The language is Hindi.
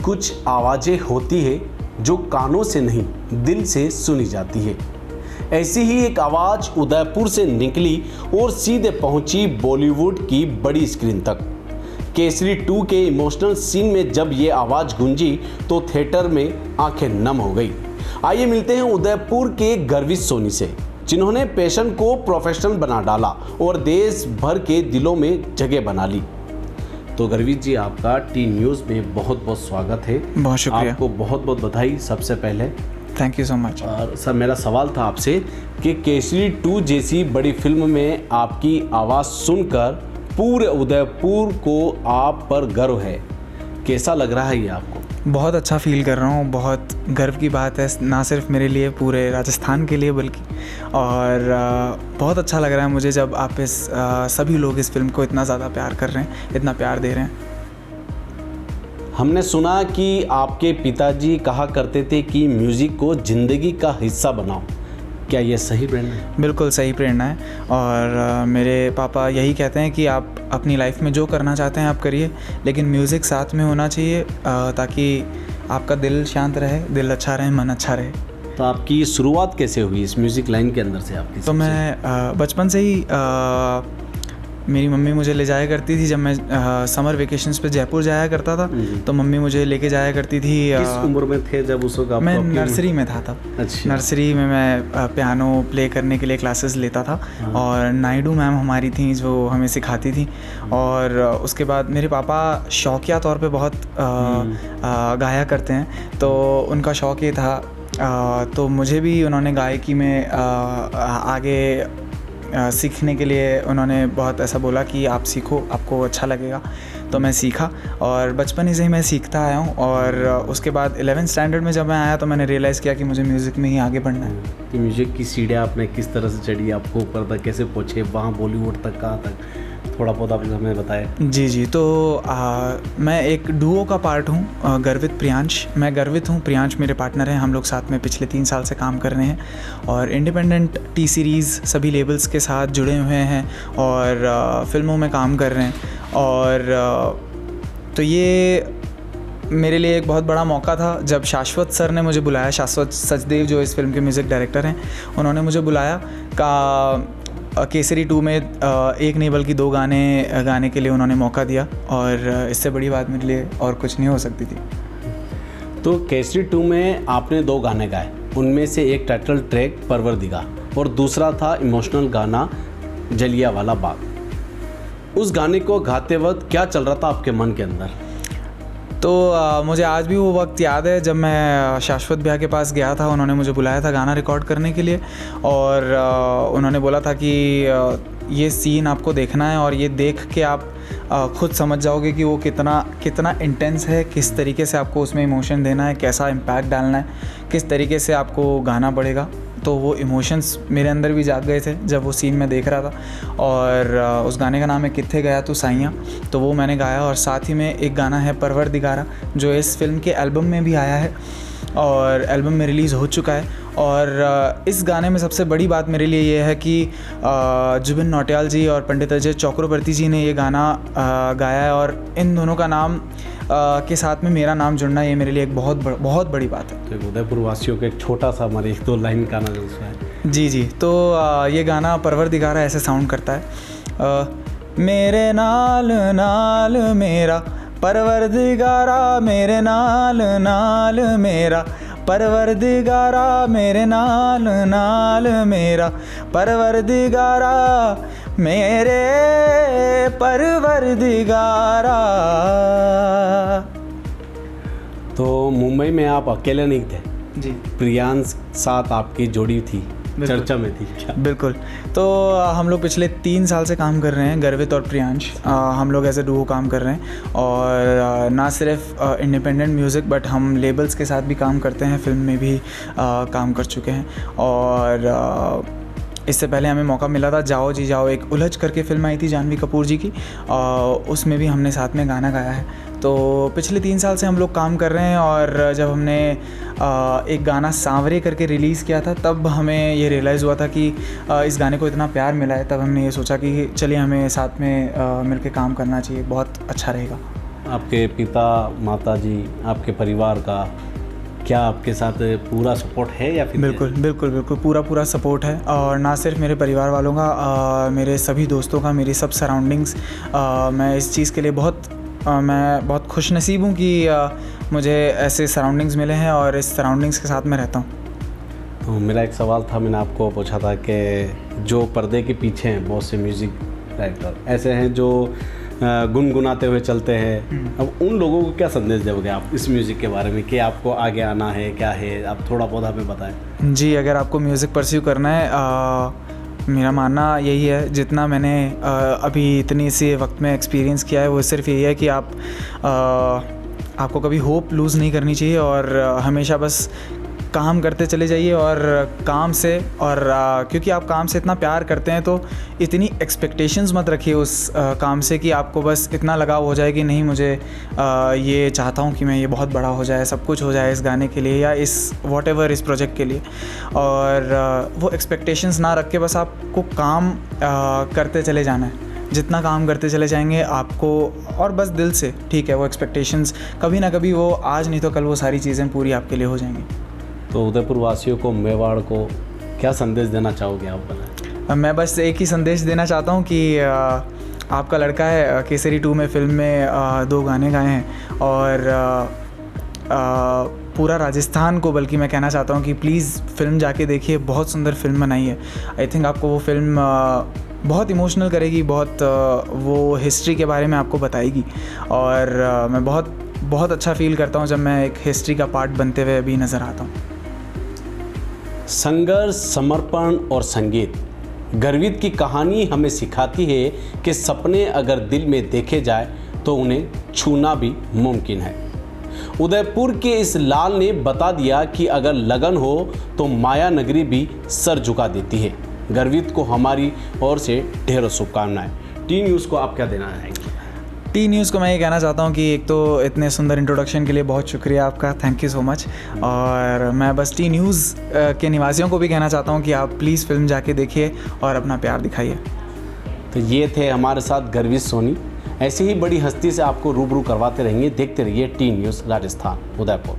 कुछ आवाज़ें होती है जो कानों से नहीं दिल से सुनी जाती है। ऐसी ही एक आवाज़ उदयपुर से निकली और सीधे पहुंची बॉलीवुड की बड़ी स्क्रीन तक। केसरी 2 के इमोशनल सीन में जब ये आवाज़ गूंजी तो थिएटर में आंखें नम हो गई। आइए मिलते हैं उदयपुर के गर्वित सोनी से, जिन्होंने पैशन को प्रोफेशनल बना डाला और देश भर के दिलों में जगह बना ली। तो गर्वित जी, आपका टी न्यूज़ में बहुत बहुत स्वागत है। बहुत शुक्रिया। आपको बहुत बहुत बधाई सबसे पहले। Thank you so much. और सर, मेरा सवाल था आपसे कि केसरी 2 जैसी बड़ी फिल्म में आपकी आवाज़ सुनकर पूरे उदयपुर को आप पर गर्व है, कैसा लग रहा है ये आपको? बहुत अच्छा फील कर रहा हूँ। बहुत गर्व की बात है, ना सिर्फ मेरे लिए, पूरे राजस्थान के लिए बल्कि। और बहुत अच्छा लग रहा है मुझे जब आप सभी लोग इस फिल्म को इतना ज़्यादा प्यार कर रहे हैं, इतना प्यार दे रहे हैं। हमने सुना कि आपके पिताजी कहा करते थे कि म्यूज़िक को ज़िंदगी का हिस्सा बनाओ, क्या ये सही प्रेरणा है? बिल्कुल सही प्रेरणा है। और मेरे पापा यही कहते हैं कि आप अपनी लाइफ में जो करना चाहते हैं आप करिए, लेकिन म्यूज़िक साथ में होना चाहिए ताकि आपका दिल शांत रहे, दिल अच्छा रहे, मन अच्छा रहे। तो आपकी शुरुआत कैसे हुई इस म्यूज़िक लाइन के अंदर से आपकी? तो मैं बचपन से ही मेरी मम्मी मुझे ले जाया करती थी। जब मैं समर वेकेशंस पे जयपुर जाया करता था तो मम्मी मुझे लेके जाया करती थी। किस उम्र में थे जब उस वक्त? मैं नर्सरी में था तब। अच्छा। नर्सरी में मैं पियानो प्ले करने के लिए क्लासेस लेता था। और नायडू मैम हमारी थी जो हमें सिखाती थी। और उसके बाद मेरे पापा शौकिया तौर पे बहुत गाया करते हैं, तो उनका शौक़ ये था। तो मुझे भी उन्होंने गायकी में आगे सीखने के लिए उन्होंने बहुत ऐसा बोला कि आप सीखो, आपको अच्छा लगेगा। तो मैं सीखा और बचपन से ही मैं सीखता आया हूँ। और उसके बाद 11th स्टैंडर्ड में जब मैं आया तो मैंने रियलाइज़ किया कि मुझे म्यूज़िक में ही आगे बढ़ना है। तो म्यूज़िक की सीढ़ियाँ आपने किस तरह से चढ़ी, आपको ऊपर तक कैसे पहुँचे, वहाँ बॉलीवुड तक, कहाँ तक, थोड़ा बहुत आप हमें बताएं। जी। तो मैं एक डुओ का पार्ट हूँ, गर्वित प्रियांश। मैं गर्वित हूँ, प्रियांश मेरे पार्टनर हैं। हम लोग साथ में पिछले 3 साल से काम कर रहे हैं और इंडिपेंडेंट टी सीरीज़ सभी लेबल्स के साथ जुड़े हुए हैं और फिल्मों में काम कर रहे हैं। और तो ये मेरे लिए एक बहुत बड़ा मौका था जब शाश्वत सर ने मुझे बुलाया। शाश्वत सचदेव जो इस फिल्म के म्यूज़िक डायरेक्टर हैं, उन्होंने मुझे बुलाया केसरी 2 में एक नहीं बल्कि 2 गाने के लिए उन्होंने मौका दिया। और इससे बड़ी बात मेरे लिए और कुछ नहीं हो सकती थी। तो केसरी 2 में आपने 2 गाने गाए, उनमें से एक टाइटल ट्रैक परवरदिगार और दूसरा था इमोशनल गाना जलियांवाला बाग। उस गाने को गाते वक्त क्या चल रहा था आपके मन के अंदर? तो मुझे आज भी वो वक्त याद है जब मैं शाश्वत भैया के पास गया था। उन्होंने मुझे बुलाया था गाना रिकॉर्ड करने के लिए और उन्होंने बोला था कि ये सीन आपको देखना है और ये देख के आप खुद समझ जाओगे कि वो कितना इंटेंस है, किस तरीके से आपको उसमें इमोशन देना है, कैसा इम्पैक्ट डालना है, किस तरीके से आपको गाना पड़ेगा। तो वो इमोशंस मेरे अंदर भी जाग गए थे जब वो सीन मैं देख रहा था। और उस गाने का नाम है कित्थे गया तू साइयां, तो वो मैंने गाया। और साथ ही में एक गाना है परवरदिगारा जो इस फिल्म के एल्बम में भी आया है और एल्बम में रिलीज़ हो चुका है। और इस गाने में सबसे बड़ी बात मेरे लिए ये है कि जुबिन नौटियाल जी और पंडित अजय चक्रवर्ती जी ने ये गाना गाया है और इन दोनों का नाम के साथ में मेरा नाम जुड़ना ये मेरे लिए एक बहुत बड़ी बात है। तो उदयपुर वासियों के एक छोटा सा हमारे 1-2 लाइन गाना है। जी। तो ये गाना परवरदिगारा ऐसे साउंड करता है। मेरे नाल नाल मेरा परवरदिगारा, मेरे नाल नाल मेरा परवरदिगारा, मेरे नाल नाल मेरा परवरदिगारा, मेरे परवरदिगारा। तो मुंबई में आप अकेले नहीं थे जी, प्रियांश साथ आपकी जोड़ी थी, चर्चा में थी क्या? बिल्कुल। तो हम लोग पिछले 3 साल से काम कर रहे हैं, गर्वित और प्रियांश। हम लोग एज ए डुओ काम कर रहे हैं और ना सिर्फ इंडिपेंडेंट म्यूज़िक बट हम लेबल्स के साथ भी काम करते हैं, फिल्म में भी काम कर चुके हैं। और इससे पहले हमें मौका मिला था जाओ जी जाओ, एक उलझ करके फिल्म आई थी जानवी कपूर जी की, उसमें भी हमने साथ में गाना गाया है। तो पिछले 3 साल से हम लोग काम कर रहे हैं और जब हमने एक गाना सांवरे करके रिलीज़ किया था तब हमें ये रियलाइज़ हुआ था कि इस गाने को इतना प्यार मिला है। तब हमने ये सोचा कि चलिए हमें साथ में मिलके काम करना चाहिए, बहुत अच्छा रहेगा। आपके पिता माता जी आपके परिवार का क्या आपके साथ पूरा सपोर्ट है या फिर? बिल्कुल बिल्कुल बिल्कुल पूरा सपोर्ट है, और ना सिर्फ मेरे परिवार वालों का, मेरे सभी दोस्तों का, मेरी सब सराउंडिंग्स। मैं इस चीज़ के लिए मैं बहुत खुशनसीब हूँ कि मुझे ऐसे सराउंडिंग्स मिले हैं और इस सराउंडिंग्स के साथ मैं रहता हूँ। तो मेरा एक सवाल था, मैंने आपको पूछा था कि जो पर्दे के पीछे हैं बहुत से म्यूज़िक डायरेक्टर ऐसे हैं जो गुनगुनाते हुए चलते हैं। अब उन लोगों को क्या संदेश दोगे आप इस म्यूज़िक के बारे में कि आपको आगे आना है, क्या है, आप थोड़ा बहुत हमें बताएं। जी, अगर आपको म्यूज़िक परस्यू करना है, मेरा मानना यही है, जितना मैंने अभी इतनी सी वक्त में एक्सपीरियंस किया है, वो सिर्फ यही है कि आपको कभी होप लूज़ नहीं करनी चाहिए और हमेशा बस काम करते चले जाइए और काम से, और क्योंकि आप काम से इतना प्यार करते हैं तो इतनी एक्सपेक्टेशंस मत रखिए उस काम से कि आपको बस इतना लगाव हो जाए कि नहीं मुझे ये चाहता हूँ कि मैं ये बहुत बड़ा हो जाए, सब कुछ हो जाए इस गाने के लिए या इस व्हाटएवर इस प्रोजेक्ट के लिए, और वो एक्सपेक्टेशंस ना रख के बस आपको काम करते चले जाना है। जितना काम करते चले जाएंगे आपको, और बस दिल से, ठीक है, वो एक्सपेक्टेशंस कभी ना कभी, वो आज नहीं तो कल वो सारी चीज़ें पूरी आपके लिए हो जाएंगी। तो उदयपुर वासियों को, मेवाड़ को क्या संदेश देना चाहोगे आप बताएं? मैं बस एक ही संदेश देना चाहता हूँ कि आपका लड़का है केसरी 2 में फिल्म में 2 गाने गाए हैं, और पूरा राजस्थान को बल्कि मैं कहना चाहता हूँ कि प्लीज़ फिल्म जाके देखिए, बहुत सुंदर फिल्म बनाई है। आई थिंक आपको वो फिल्म बहुत इमोशनल करेगी, बहुत वो हिस्ट्री के बारे में आपको बताएगी, और मैं बहुत अच्छा फील करता हूँ जब मैं एक हिस्ट्री का पार्ट बनते हुए अभी नज़र आता हूँ। संघर्ष, समर्पण और संगीत, गर्वित की कहानी हमें सिखाती है कि सपने अगर दिल में देखे जाए तो उन्हें छूना भी मुमकिन है। उदयपुर के इस लाल ने बता दिया कि अगर लगन हो तो माया नगरी भी सर झुका देती है। गर्वित को हमारी ओर से ढेरों शुभकामनाएं। टी न्यूज़ को आप क्या देना चाहेंगे? टी न्यूज़ को मैं ये कहना चाहता हूँ कि एक तो इतने सुंदर इंट्रोडक्शन के लिए बहुत शुक्रिया आपका, थैंक यू सो मच। और मैं बस टी न्यूज़ के निवासियों को भी कहना चाहता हूँ कि आप प्लीज़ फिल्म जाके देखिए और अपना प्यार दिखाइए। तो ये थे हमारे साथ गर्वित सोनी। ऐसे ही बड़ी हस्ती से आपको रूबरू करवाते रहेंगे। देखते रहिए टी न्यूज़ राजस्थान, उदयपुर।